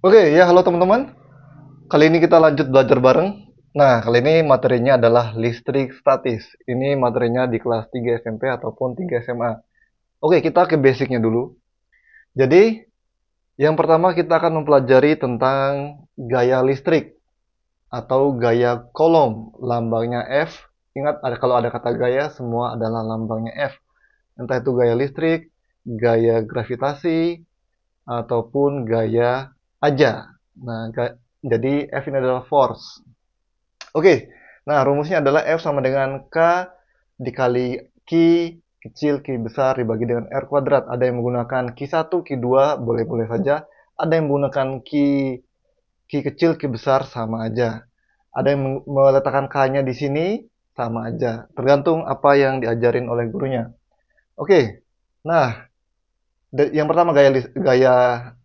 Oke, ya halo teman-teman. Kali ini kita lanjut belajar bareng. Nah, kali ini materinya adalah listrik statis. Ini materinya di kelas 3 SMP ataupun 3 SMA. Oke, kita ke basicnya dulu. Jadi, yang pertama kita akan mempelajari tentang gaya listrik atau gaya kolom. Lambangnya F. Ingat, kalau ada kata gaya, semua adalah lambangnya F. Entah itu gaya listrik, gaya gravitasi, ataupun gaya aja. Nah, jadi F ini adalah force. Oke, nah rumusnya adalah F sama dengan K dikali Q kecil Q besar dibagi dengan R kuadrat. Ada yang menggunakan Q1, Q2, boleh-boleh saja. Ada yang menggunakan Q kecil, Q besar, sama aja. Ada yang meletakkan K-nya di sini, sama aja. Tergantung apa yang diajarin oleh gurunya. Oke, nah yang pertama gaya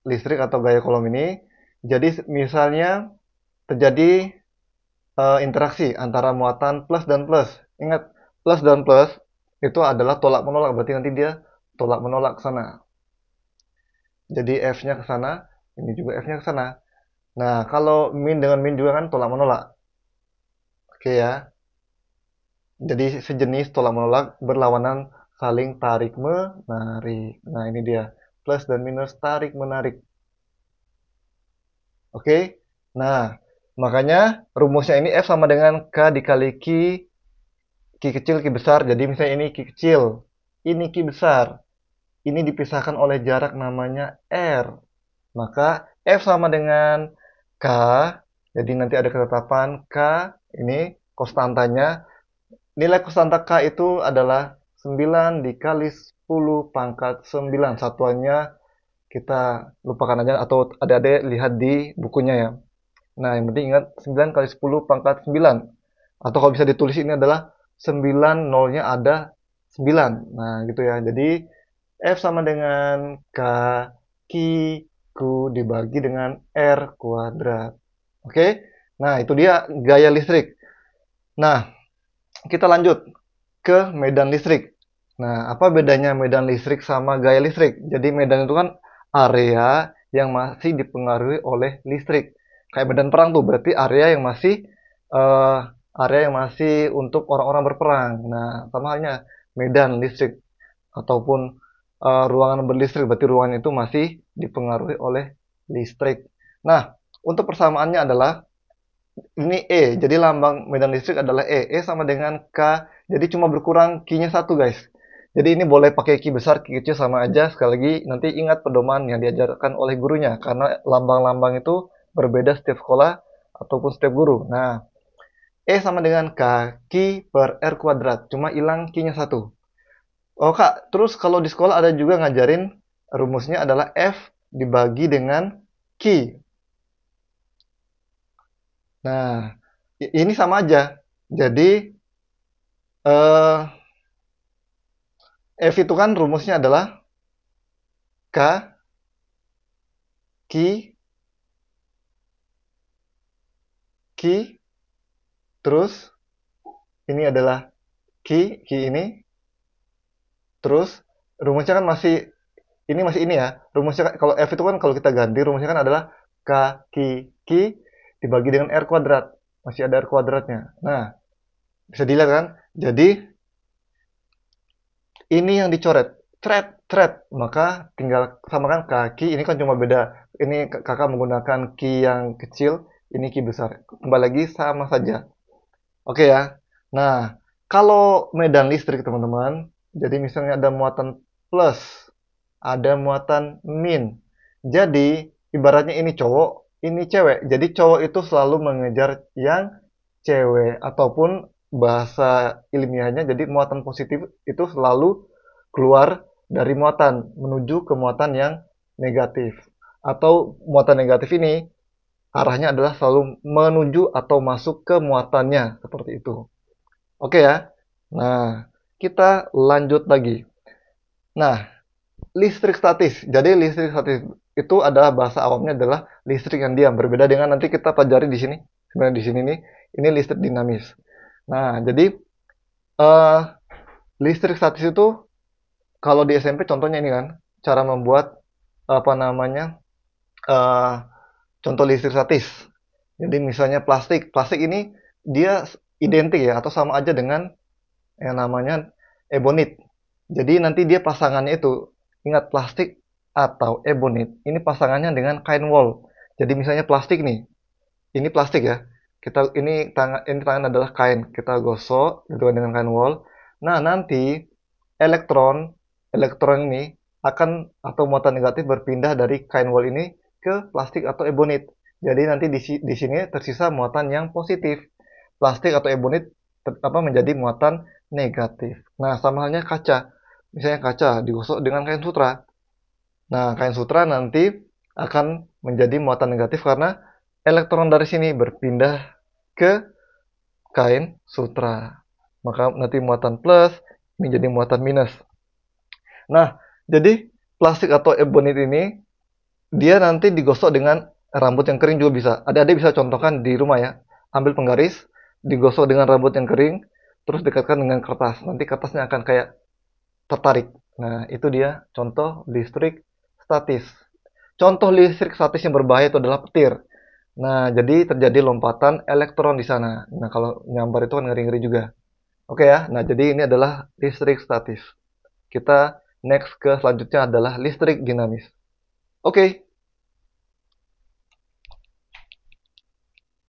listrik atau gaya kolom ini. Jadi misalnya terjadi interaksi antara muatan plus dan plus. Ingat, plus dan plus itu adalah tolak menolak, berarti nanti dia tolak menolak ke sana. Jadi F-nya ke sana, ini juga F-nya ke sana. Nah, kalau min dengan min juga kan tolak menolak. Oke ya. Jadi sejenis tolak menolak berlawanan saling tarik menarik. Nah, ini dia. Plus dan minus tarik menarik. Oke. Nah, makanya rumusnya ini F sama dengan K dikali Q kecil, Q besar. Jadi misalnya ini Q kecil, ini Q besar. Ini dipisahkan oleh jarak namanya R. Maka F sama dengan K. Jadi nanti ada ketetapan K. Ini konstantanya. Nilai konstanta K itu adalah 9 dikali 10 pangkat 9. Satuannya kita lupakan aja atau adik-adik lihat di bukunya ya. Nah, yang penting ingat 9 kali 10 pangkat 9. Atau kalau bisa ditulis ini adalah 9 nolnya ada 9. Nah, gitu ya. Jadi F sama dengan K Q Q dibagi dengan R kuadrat. Oke? Nah, itu dia gaya listrik. Nah, kita lanjut ke medan listrik. Nah, apa bedanya medan listrik sama gaya listrik? Jadi medan itu kan area yang masih dipengaruhi oleh listrik. Kayak medan perang tuh berarti eh, area yang masih untuk orang-orang berperang. Nah, sama halnya medan listrik ataupun ruangan berlistrik berarti ruangan itu masih dipengaruhi oleh listrik. Nah, untuk persamaannya adalah ini E. Jadi lambang medan listrik adalah E. E sama dengan K. Jadi cuma berkurang Q-nya satu, guys. Jadi ini boleh pakai Q besar, Q kecil sama aja. Sekali lagi, nanti ingat pedoman yang diajarkan oleh gurunya. Karena lambang-lambang itu berbeda setiap sekolah ataupun setiap guru. Nah, E sama dengan K. Q per R kuadrat. Cuma hilang Q-nya satu. Oh, Kak. Terus kalau di sekolah ada juga ngajarin rumusnya adalah F dibagi dengan Q. Nah, ini sama aja. Jadi, eh F itu kan rumusnya adalah K, Q, Q, terus ini adalah Q ini, terus rumusnya kan masih ini ya. Rumusnya kalau F itu kan kalau kita ganti rumusnya kan adalah K, Q, Q dibagi dengan R kuadrat. Masih ada R kuadratnya. Nah, bisa dilihat kan? Jadi, ini yang dicoret. Thread. Maka tinggal samakan kaki. Ini kan cuma beda. Ini kakak menggunakan ki yang kecil. Ini ki besar. Kembali lagi sama saja. Oke ya. Nah, kalau medan listrik teman-teman. Jadi misalnya ada muatan plus. Ada muatan min. Jadi ibaratnya ini cowok. Ini cewek. Jadi cowok itu selalu mengejar yang cewek. Ataupun bahasa ilmiahnya. Jadi muatan positif itu selalu keluar dari muatan menuju ke muatan yang negatif. Atau muatan negatif ini arahnya adalah selalu menuju atau masuk ke muatannya seperti itu. Oke ya. Nah, kita lanjut lagi. Nah, listrik statis. Jadi listrik statis itu adalah bahasa awamnya adalah listrik yang diam. Berbeda dengan nanti kita pelajari di sini. Sebenarnya di sini nih, ini listrik dinamis. Nah, jadi eh, listrik statis itu kalau di SMP contohnya ini kan cara membuat apa namanya eh, Contoh listrik statis. Jadi misalnya plastik. Plastik ini dia identik ya atau sama aja dengan yang namanya ebonit. Jadi nanti dia pasangannya itu, ingat plastik atau ebonit, ini pasangannya dengan kain wol. Jadi misalnya plastik nih, ini plastik ya. Ini tangan adalah kain. Kita gosok gitu kan dengan kain wol. Nah, nanti elektron elektron ini akan atau muatan negatif berpindah dari kain wol ini ke plastik atau ebonit. Jadi nanti di sini tersisa muatan yang positif. Plastik atau ebonit menjadi muatan negatif. Nah, sama halnya kaca. Misalnya kaca digosok dengan kain sutra. Nah, kain sutra nanti akan menjadi muatan negatif karena elektron dari sini berpindah ke kain sutra. Maka nanti muatan plus menjadi muatan minus. Nah, jadi plastik atau ebonit ini dia nanti digosok dengan rambut yang kering juga bisa. Adik-adik bisa contohkan di rumah ya. Ambil penggaris, digosok dengan rambut yang kering, terus dekatkan dengan kertas. Nanti kertasnya akan kayak tertarik. Nah, itu dia contoh listrik statis. Contoh listrik statis yang berbahaya itu adalah petir. Nah, jadi terjadi lompatan elektron di sana. Nah, kalau nyambar itu kan ngeri-ngeri juga. Oke ya. Nah, jadi ini adalah listrik statis. Kita next ke selanjutnya adalah listrik dinamis. Oke.